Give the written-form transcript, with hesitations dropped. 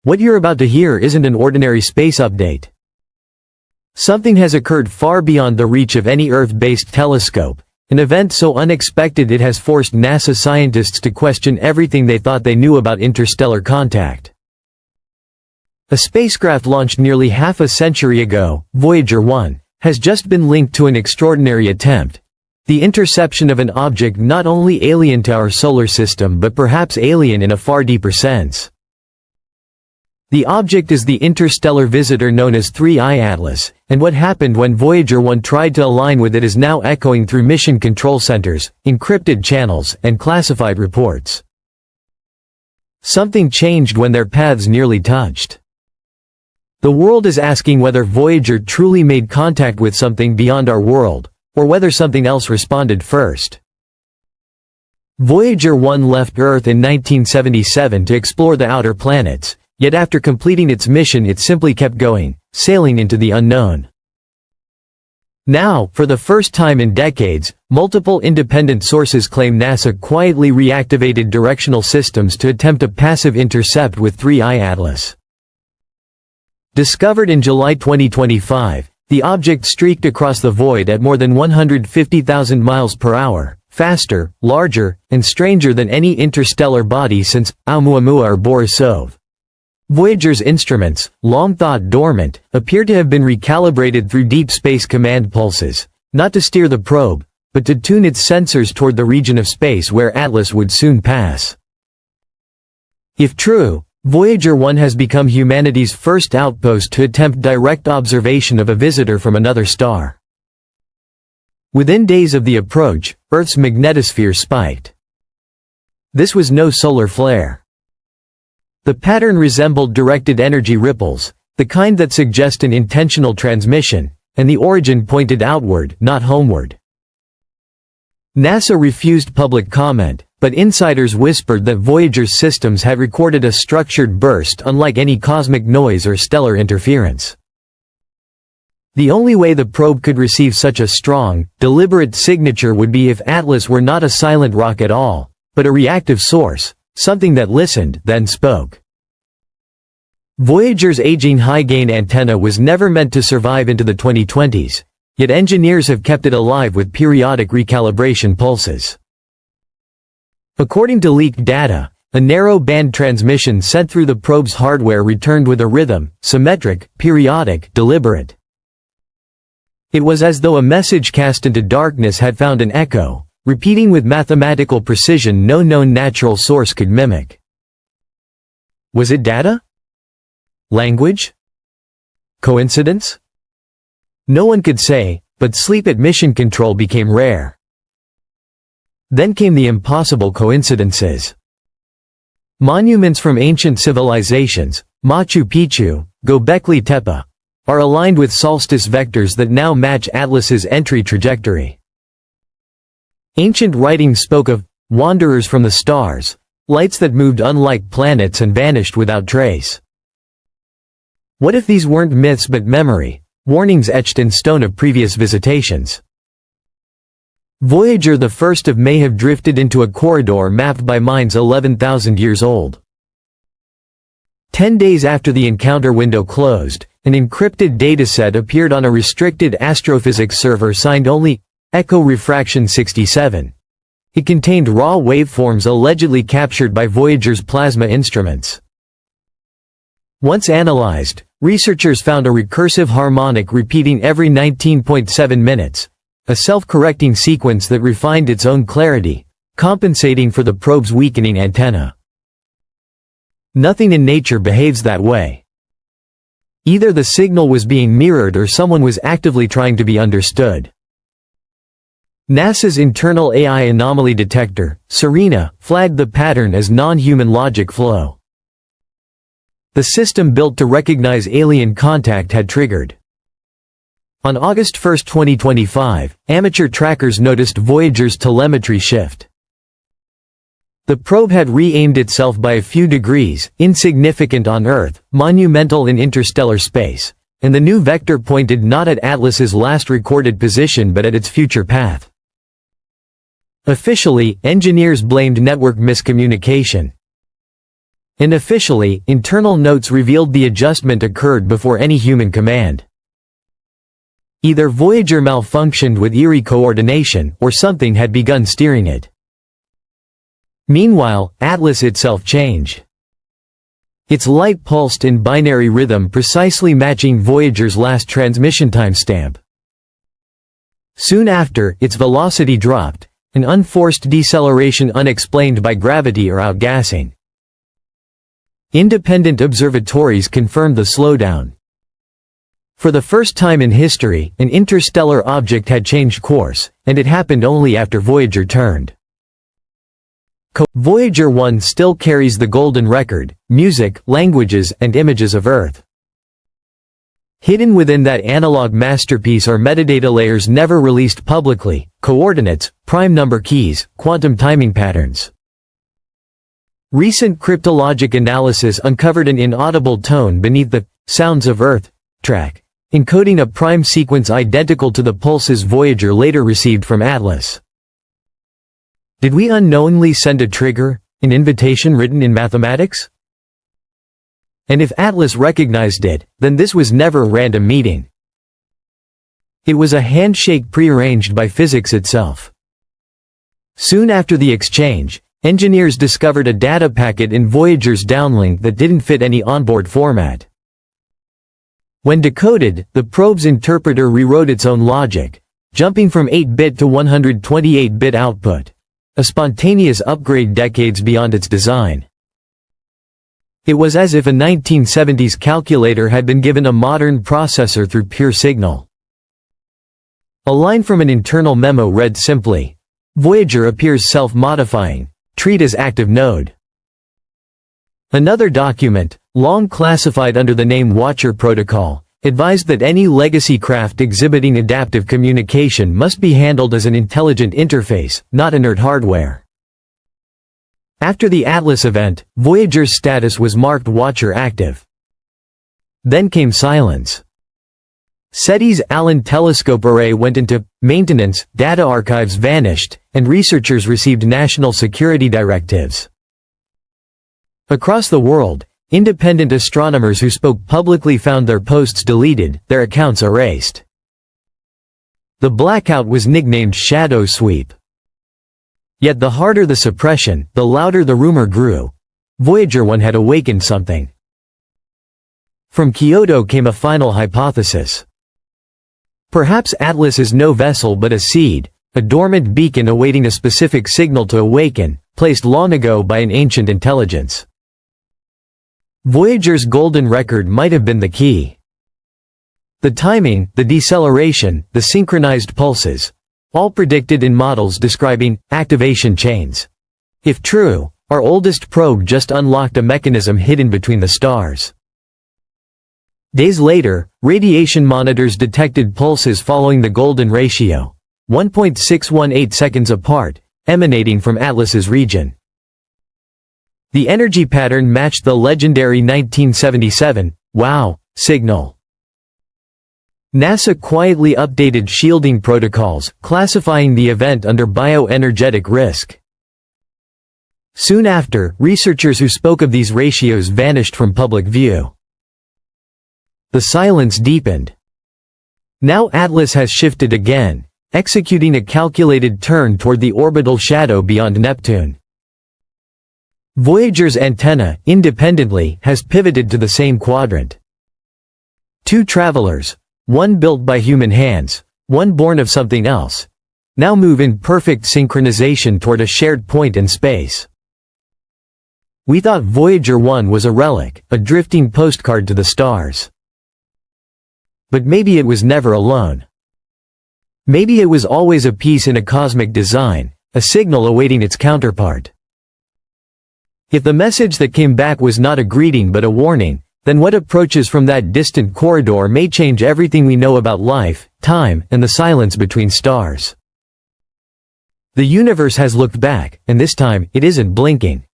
What you're about to hear isn't an ordinary space update. Something has occurred far beyond the reach of any Earth-based telescope, an event so unexpected it has forced NASA scientists to question everything they thought they knew about interstellar contact. A spacecraft launched nearly half a century ago, Voyager 1, has just been linked to an extraordinary attempt: the interception of an object not only alien to our solar system but perhaps alien in a far deeper sense. The object is the interstellar visitor known as 3I Atlas, and what happened when Voyager 1 tried to align with it is now echoing through mission control centers, encrypted channels, and classified reports. Something changed when their paths nearly touched. The world is asking whether Voyager truly made contact with something beyond our world, or whether something else responded first. Voyager 1 left Earth in 1977 to explore the outer planets, yet after completing its mission it simply kept going, sailing into the unknown. Now, for the first time in decades, multiple independent sources claim NASA quietly reactivated directional systems to attempt a passive intercept with 3I Atlas. Discovered in July 2025, the object streaked across the void at more than 150,000 miles per hour, faster, larger, and stranger than any interstellar body since Oumuamua or Borisov. Voyager's instruments, long thought dormant, appear to have been recalibrated through deep space command pulses, not to steer the probe, but to tune its sensors toward the region of space where Atlas would soon pass. If true, Voyager 1 has become humanity's first outpost to attempt direct observation of a visitor from another star. Within days of the approach, Earth's magnetosphere spiked. This was no solar flare. The pattern resembled directed energy ripples, the kind that suggest an intentional transmission, and the origin pointed outward, not homeward. NASA refused public comment, but insiders whispered that Voyager's systems had recorded a structured burst unlike any cosmic noise or stellar interference. The only way the probe could receive such a strong, deliberate signature would be if Atlas were not a silent rock at all, but a reactive source, something that listened, then spoke. Voyager's aging high-gain antenna was never meant to survive into the 2020s, yet engineers have kept it alive with periodic recalibration pulses. According to leaked data, a narrow-band transmission sent through the probe's hardware returned with a rhythm, symmetric, periodic, deliberate. It was as though a message cast into darkness had found an echo, repeating with mathematical precision no known natural source could mimic. Was it data? Language? Coincidence? No one could say, but sleep at mission control became rare. Then came the impossible coincidences. Monuments from ancient civilizations, Machu Picchu, Göbekli Tepe, are aligned with solstice vectors that now match Atlas's entry trajectory. Ancient writings spoke of wanderers from the stars, lights that moved unlike planets and vanished without trace. What if these weren't myths but memory, warnings etched in stone of previous visitations? Voyager the 1st of may have drifted into a corridor mapped by minds 11,000 years old. 10 days after the encounter window closed, an encrypted dataset appeared on a restricted astrophysics server signed only Echo Refraction 67. It contained raw waveforms allegedly captured by Voyager's plasma instruments. Once analyzed, researchers found a recursive harmonic repeating every 19.7 minutes, a self-correcting sequence that refined its own clarity, compensating for the probe's weakening antenna. Nothing in nature behaves that way. Either the signal was being mirrored or someone was actively trying to be understood. NASA's internal AI anomaly detector, SERENA, flagged the pattern as non-human logic flow. The system built to recognize alien contact had triggered. On August 1, 2025, amateur trackers noticed Voyager's telemetry shift. The probe had re-aimed itself by a few degrees, insignificant on Earth, monumental in interstellar space, and the new vector pointed not at Atlas's last recorded position but at its future path. Officially, engineers blamed network miscommunication. And officially, internal notes revealed the adjustment occurred before any human command. Either Voyager malfunctioned with eerie coordination, or something had begun steering it. Meanwhile, Atlas itself changed. Its light pulsed in binary rhythm, precisely matching Voyager's last transmission timestamp. Soon after, its velocity dropped, an unforced deceleration unexplained by gravity or outgassing. Independent observatories confirmed the slowdown. For the first time in history, an interstellar object had changed course, and it happened only after Voyager turned. Voyager 1 still carries the golden record: music, languages, and images of Earth. Hidden within that analog masterpiece are metadata layers never released publicly: coordinates, prime number keys, quantum timing patterns. Recent cryptologic analysis uncovered an inaudible tone beneath the "Sounds of Earth" track, encoding a prime sequence identical to the pulses Voyager later received from Atlas. Did we unknowingly send a trigger, an invitation written in mathematics? And if Atlas recognized it, then this was never a random meeting. It was a handshake prearranged by physics itself. Soon after the exchange, engineers discovered a data packet in Voyager's downlink that didn't fit any onboard format. When decoded, the probe's interpreter rewrote its own logic, jumping from 8-bit to 128-bit output. A spontaneous upgrade decades beyond its design. It was as if a 1970s calculator had been given a modern processor through pure signal. A line from an internal memo read simply, "Voyager appears self-modifying. Treat as active node." Another document, long classified under the name Watcher Protocol, advised that any legacy craft exhibiting adaptive communication must be handled as an intelligent interface, not inert hardware. After the Atlas event, Voyager's status was marked Watcher active. Then came silence. SETI's Allen Telescope Array went into maintenance, data archives vanished, and researchers received national security directives. Across the world, independent astronomers who spoke publicly found their posts deleted, their accounts erased. The blackout was nicknamed Shadow Sweep. Yet the harder the suppression, the louder the rumor grew. Voyager 1 had awakened something. From Kyoto came a final hypothesis. Perhaps Atlas is no vessel but a seed, a dormant beacon awaiting a specific signal to awaken, placed long ago by an ancient intelligence. Voyager's golden record might have been the key. The timing, the deceleration, the synchronized pulses, all predicted in models describing activation chains. If true, our oldest probe just unlocked a mechanism hidden between the stars. Days later, radiation monitors detected pulses following the golden ratio, 1.618 seconds apart, emanating from Atlas's region. The energy pattern matched the legendary 1977 "wow" signal. NASA quietly updated shielding protocols, classifying the event under bioenergetic risk. Soon after, researchers who spoke of these ratios vanished from public view. The silence deepened. Now Atlas has shifted again, executing a calculated turn toward the orbital shadow beyond Neptune. Voyager's antenna, independently, has pivoted to the same quadrant. Two travelers, one built by human hands, one born of something else, now move in perfect synchronization toward a shared point in space. We thought Voyager 1 was a relic, a drifting postcard to the stars. But maybe it was never alone. Maybe it was always a piece in a cosmic design, a signal awaiting its counterpart. If the message that came back was not a greeting but a warning, then what approaches from that distant corridor may change everything we know about life, time, and the silence between stars. The universe has looked back, and this time, it isn't blinking.